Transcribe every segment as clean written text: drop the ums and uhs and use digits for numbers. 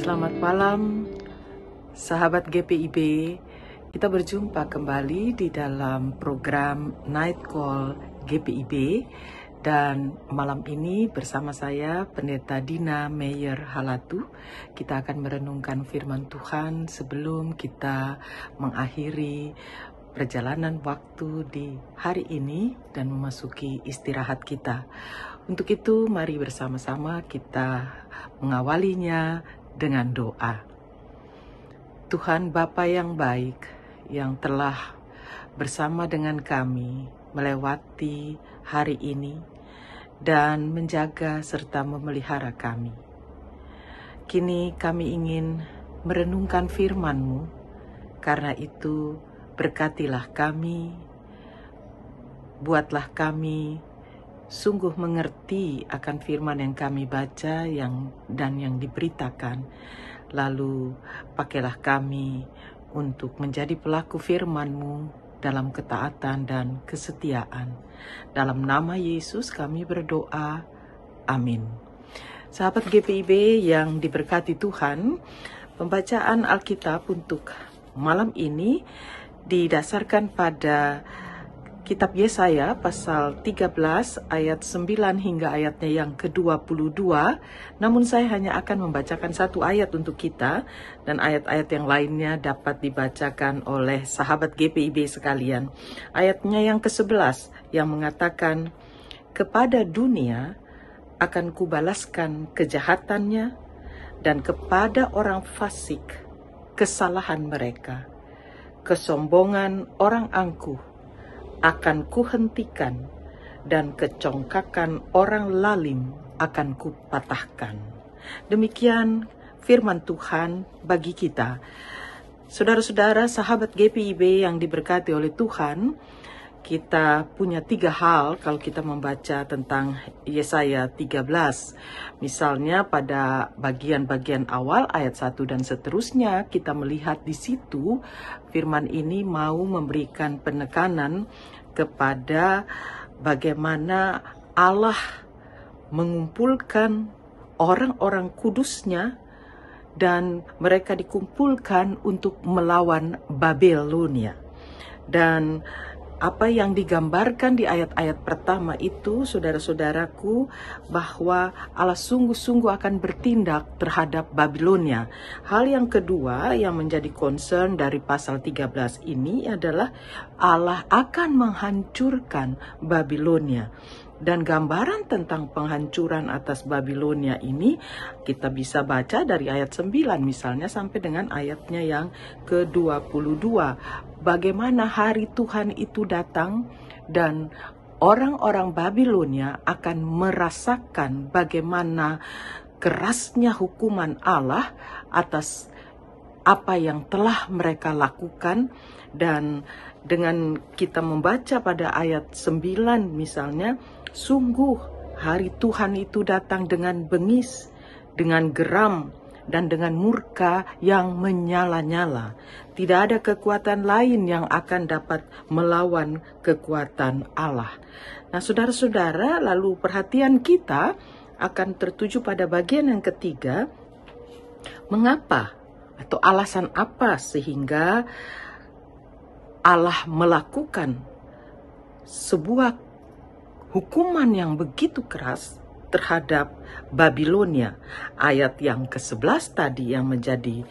Selamat malam, sahabat GPIB. Kita berjumpa kembali di dalam program Night Call GPIB. Dan malam ini bersama saya, Pendeta Dina Meyer Halatu, kita akan merenungkan firman Tuhan sebelum kita mengakhiri perjalanan waktu di hari ini dan memasuki istirahat kita. Untuk itu, mari bersama-sama kita mengawalinya dengan doa. Tuhan Bapa yang baik, yang telah bersama dengan kami melewati hari ini dan menjaga serta memelihara kami. Kini kami ingin merenungkan firman-Mu, karena itu berkatilah kami, buatlah kami sungguh mengerti akan firman yang kami baca dan yang diberitakan. Lalu pakailah kami untuk menjadi pelaku firman-Mu dalam ketaatan dan kesetiaan. Dalam nama Yesus kami berdoa. Amin. Sahabat GPIB yang diberkati Tuhan, pembacaan Alkitab untuk malam ini didasarkan pada Kitab Yesaya pasal 13 ayat 9 hingga ayatnya yang ke-22. Namun saya hanya akan membacakan satu ayat untuk kita, dan ayat-ayat yang lainnya dapat dibacakan oleh sahabat GPIB sekalian. Ayatnya yang ke-11 yang mengatakan, "Kepada dunia akan kubalaskan kejahatannya, dan kepada orang fasik kesalahan mereka. Kesombongan orang angkuh akan kuhentikan, dan kecongkakan orang lalim akan kupatahkan." Demikian firman Tuhan bagi kita. Saudara-saudara, sahabat GPIB yang diberkati oleh Tuhan, kita punya 3 hal kalau kita membaca tentang Yesaya 13. Misalnya pada bagian-bagian awal ayat 1 dan seterusnya, kita melihat di situ firman ini mau memberikan penekanan kepada bagaimana Allah mengumpulkan orang-orang kudusnya dan mereka dikumpulkan untuk melawan Babilonia. Dan apa yang digambarkan di ayat-ayat pertama itu, saudara-saudaraku, bahwa Allah sungguh-sungguh akan bertindak terhadap Babilonia. Hal yang kedua yang menjadi concern dari pasal 13 ini adalah Allah akan menghancurkan Babilonia. Dan gambaran tentang penghancuran atas Babilonia ini kita bisa baca dari ayat 9 misalnya sampai dengan ayatnya yang ke-22. Bagaimana hari Tuhan itu datang dan orang-orang Babilonia akan merasakan bagaimana kerasnya hukuman Allah atas apa yang telah mereka lakukan. Dan dengan kita membaca pada ayat 9 misalnya, sungguh hari Tuhan itu datang dengan bengis, dengan geram, dan dengan murka yang menyala-nyala. Tidak ada kekuatan lain yang akan dapat melawan kekuatan Allah. Nah, saudara-saudara, lalu perhatian kita akan tertuju pada bagian yang ketiga. Mengapa atau alasan apa sehingga Allah melakukan sebuah hukuman yang begitu keras terhadap Babilonia? Ayat yang ke-11 tadi yang menjadi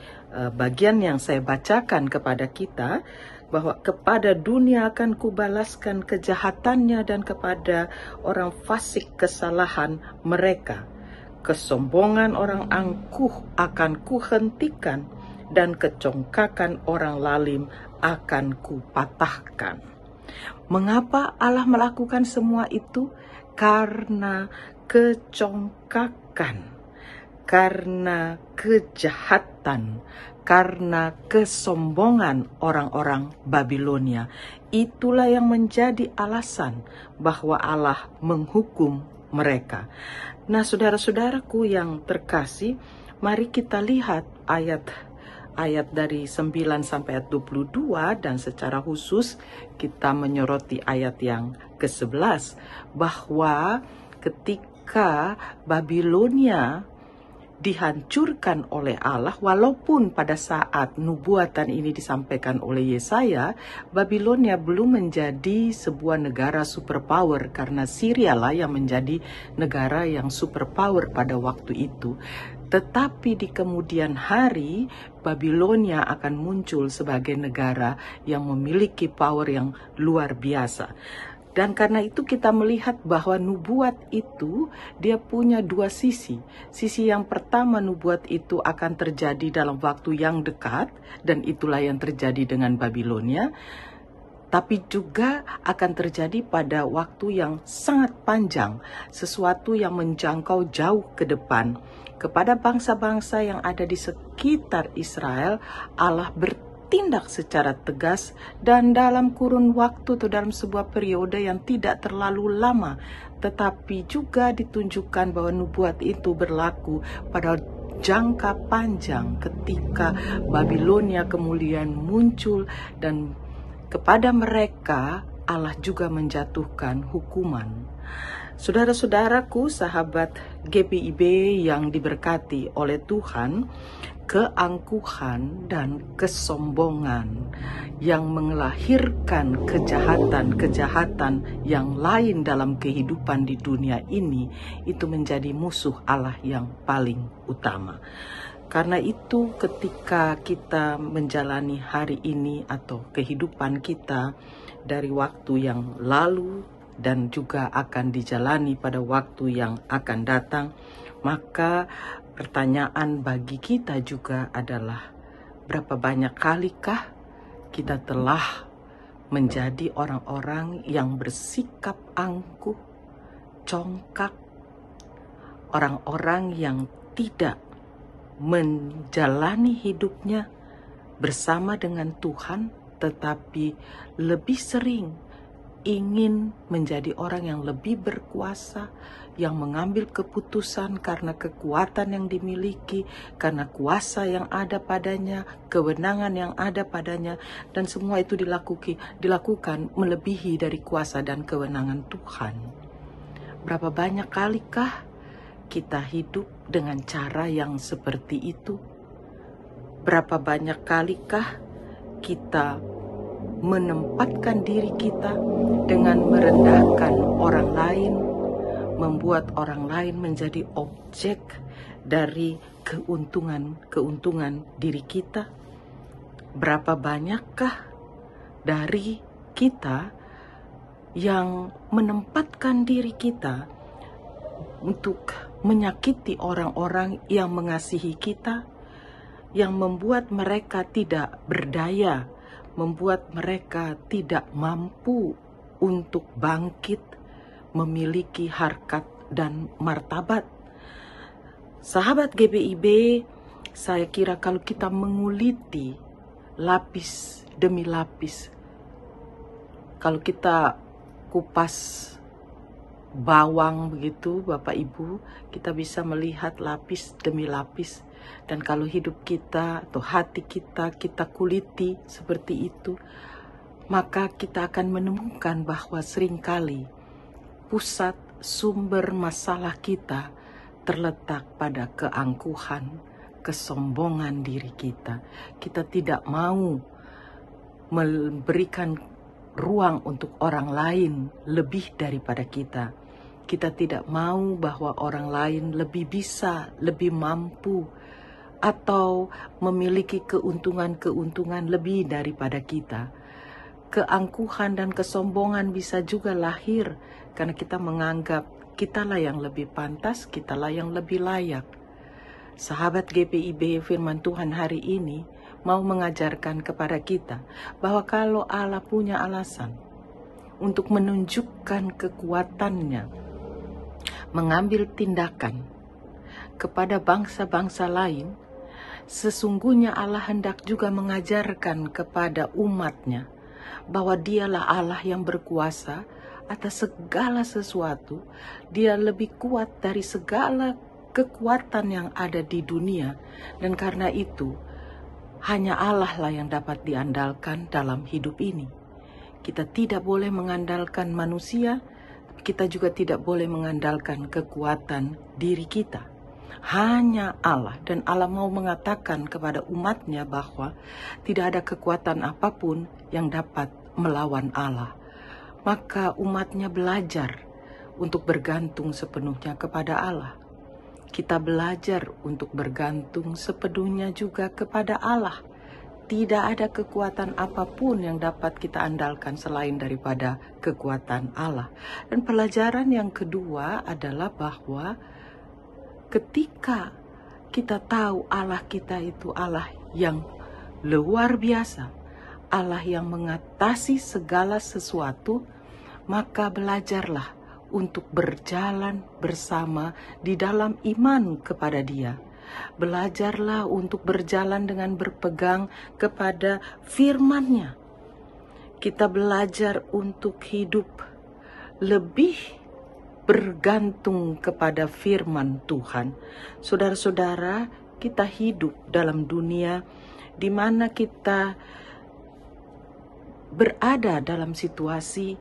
bagian yang saya bacakan kepada kita, bahwa kepada dunia akan kubalaskan kejahatannya, dan kepada orang fasik kesalahan mereka. Kesombongan orang angkuh akan kuhentikan, dan kecongkakan orang lalim akan kupatahkan. Mengapa Allah melakukan semua itu? Karena kecongkakan, karena kejahatan, karena kesombongan orang-orang Babilonia. Itulah yang menjadi alasan bahwa Allah menghukum mereka. Nah, saudara-saudaraku yang terkasih, mari kita lihat ayat dari 9 sampai ayat 22, dan secara khusus kita menyoroti ayat yang ke-11, bahwa ketika Babilonia dihancurkan oleh Allah, walaupun pada saat nubuatan ini disampaikan oleh Yesaya, Babilonia belum menjadi sebuah negara superpower, karena Syria lah yang menjadi negara yang superpower pada waktu itu. Tetapi di kemudian hari, Babilonia akan muncul sebagai negara yang memiliki power yang luar biasa. Dan karena itu kita melihat bahwa nubuat itu dia punya dua sisi. Sisi yang pertama, nubuat itu akan terjadi dalam waktu yang dekat, dan itulah yang terjadi dengan Babilonia. Tapi juga akan terjadi pada waktu yang sangat panjang, sesuatu yang menjangkau jauh ke depan. Kepada bangsa-bangsa yang ada di sekitar Israel, Allah bertindak secara tegas dan dalam kurun waktu atau dalam sebuah periode yang tidak terlalu lama. Tetapi juga ditunjukkan bahwa nubuat itu berlaku pada jangka panjang ketika Babilonia kemudian muncul, dan kepada mereka Allah juga menjatuhkan hukuman. Saudara-saudaraku, sahabat GPIB yang diberkati oleh Tuhan, keangkuhan dan kesombongan yang melahirkan kejahatan-kejahatan yang lain dalam kehidupan di dunia ini, itu menjadi musuh Allah yang paling utama. Karena itu ketika kita menjalani hari ini atau kehidupan kita dari waktu yang lalu dan juga akan dijalani pada waktu yang akan datang, maka pertanyaan bagi kita juga adalah, berapa banyak kalikah kita telah menjadi orang-orang yang bersikap angkuh, congkak, orang-orang yang tidak menjalani hidupnya bersama dengan Tuhan, tetapi lebih sering ingin menjadi orang yang lebih berkuasa, yang mengambil keputusan karena kekuatan yang dimiliki, karena kuasa yang ada padanya, kewenangan yang ada padanya, dan semua itu dilakukan melebihi dari kuasa dan kewenangan Tuhan. Berapa banyak kalikah kita hidup dengan cara yang seperti itu? Berapa banyak kalikah kita menempatkan diri kita dengan merendahkan orang lain, membuat orang lain menjadi objek dari keuntungan diri kita? Berapa banyakkah dari kita yang menempatkan diri kita untuk menyakiti orang-orang yang mengasihi kita, yang membuat mereka tidak berdaya, membuat mereka tidak mampu untuk bangkit, memiliki harkat dan martabat? Sahabat GPIB, saya kira kalau kita menguliti lapis demi lapis, kalau kita kupas bawang begitu Bapak Ibu, kita bisa melihat lapis demi lapis. Dan kalau hidup kita atau hati kita kuliti seperti itu, maka kita akan menemukan bahwa seringkali pusat sumber masalah kita terletak pada keangkuhan, kesombongan diri kita. Kita tidak mau memberikan ruang untuk orang lain lebih daripada kita. Kita tidak mau bahwa orang lain lebih bisa, lebih mampu, atau memiliki keuntungan lebih daripada kita. Keangkuhan dan kesombongan bisa juga lahir karena kita menganggap kitalah yang lebih pantas, kitalah yang lebih layak. Sahabat GPIB, firman Tuhan hari ini mau mengajarkan kepada kita bahwa kalau Allah punya alasan untuk menunjukkan kekuatannya, mengambil tindakan kepada bangsa-bangsa lain, sesungguhnya Allah hendak juga mengajarkan kepada umatnya bahwa dialah Allah yang berkuasa atas segala sesuatu. Dia lebih kuat dari segala kekuatan yang ada di dunia, dan karena itu hanya Allah lah yang dapat diandalkan dalam hidup ini. Kita tidak boleh mengandalkan manusia, kita juga tidak boleh mengandalkan kekuatan diri kita. Hanya Allah, dan Allah mau mengatakan kepada umatnya bahwa tidak ada kekuatan apapun yang dapat melawan Allah. Maka umatnya belajar untuk bergantung sepenuhnya kepada Allah. Kita belajar untuk bergantung sepenuhnya juga kepada Allah. Tidak ada kekuatan apapun yang dapat kita andalkan selain daripada kekuatan Allah. Dan pelajaran yang kedua adalah bahwa ketika kita tahu Allah kita itu Allah yang luar biasa, Allah yang mengatasi segala sesuatu, maka belajarlah untuk berjalan bersama di dalam iman kepada Dia. Belajarlah untuk berjalan dengan berpegang kepada firman-Nya. Kita belajar untuk hidup lebih bergantung kepada firman Tuhan. Saudara-saudara, kita hidup dalam dunia di mana kita berada dalam situasi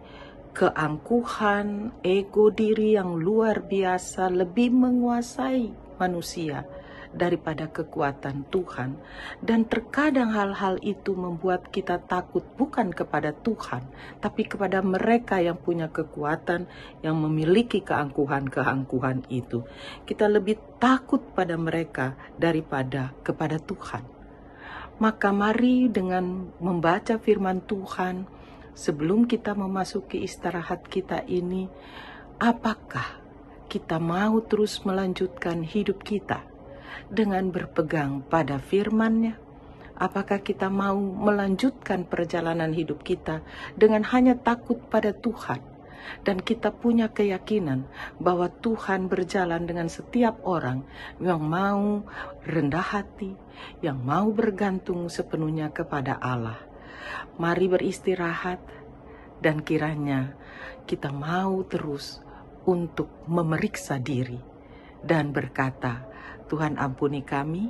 keangkuhan, ego diri yang luar biasa lebih menguasai manusia daripada kekuatan Tuhan. Dan terkadang hal-hal itu membuat kita takut bukan kepada Tuhan, tapi kepada mereka yang punya kekuatan, yang memiliki keangkuhan-keangkuhan itu. Kita lebih takut pada mereka daripada kepada Tuhan. Maka mari dengan membaca firman Tuhan, sebelum kita memasuki istirahat kita ini, apakah kita mau terus melanjutkan hidup kita dengan berpegang pada firman-Nya? Apakah kita mau melanjutkan perjalanan hidup kita dengan hanya takut pada Tuhan? Dan kita punya keyakinan bahwa Tuhan berjalan dengan setiap orang yang mau rendah hati, yang mau bergantung sepenuhnya kepada Allah. Mari beristirahat, dan kiranya kita mau terus untuk memeriksa diri dan berkata, Tuhan ampuni kami,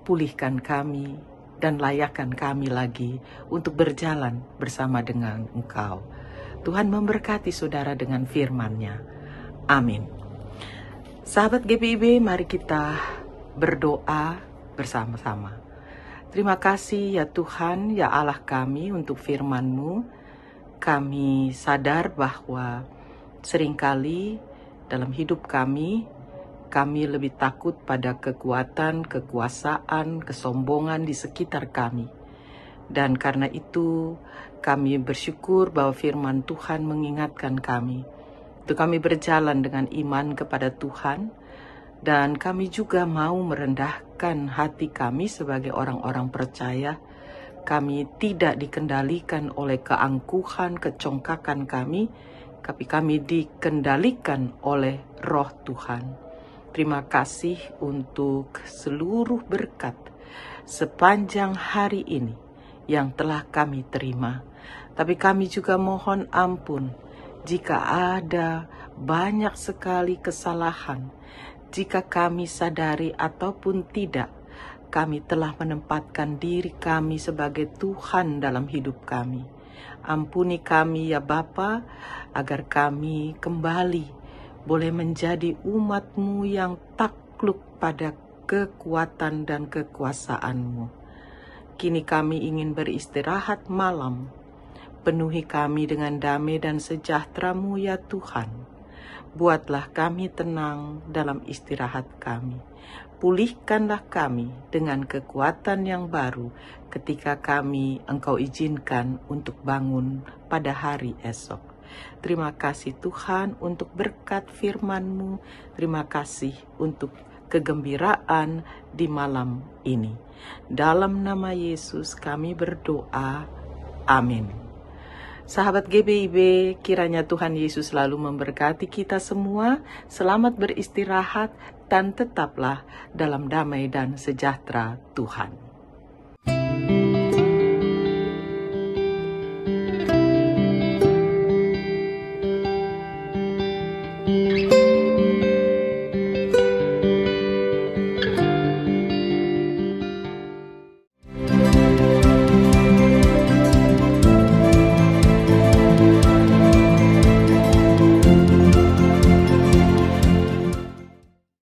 pulihkan kami, dan layakkan kami lagi untuk berjalan bersama dengan Engkau. Tuhan memberkati saudara dengan firman-Nya. Amin. Sahabat GPIB, mari kita berdoa bersama-sama. Terima kasih ya Tuhan, ya Allah kami untuk firman-Mu. Kami sadar bahwa seringkali dalam hidup kami lebih takut pada kekuatan, kekuasaan, kesombongan di sekitar kami. Dan karena itu kami bersyukur bahwa firman Tuhan mengingatkan kami. Untuk kami berjalan dengan iman kepada Tuhan. Dan kami juga mau merendahkan hati kami sebagai orang-orang percaya. Kami tidak dikendalikan oleh keangkuhan, kecongkakan kami, tapi kami dikendalikan oleh Roh Tuhan. Terima kasih untuk seluruh berkat sepanjang hari ini yang telah kami terima. Tapi kami juga mohon ampun jika ada banyak sekali kesalahan, jika kami sadari ataupun tidak, kami telah menempatkan diri kami sebagai Tuhan dalam hidup kami. Ampuni kami ya Bapa, agar kami kembali boleh menjadi umat-Mu yang takluk pada kekuatan dan kekuasaan-Mu. Kini kami ingin beristirahat malam. Penuhi kami dengan damai dan sejahtera-Mu ya Tuhan. Buatlah kami tenang dalam istirahat kami. Pulihkanlah kami dengan kekuatan yang baru ketika Engkau izinkan untuk bangun pada hari esok. Terima kasih Tuhan untuk berkat firman-Mu. Terima kasih untuk kegembiraan di malam ini. Dalam nama Yesus kami berdoa. Amin. Sahabat GBIB, kiranya Tuhan Yesus selalu memberkati kita semua. Selamat beristirahat dan tetaplah dalam damai dan sejahtera Tuhan.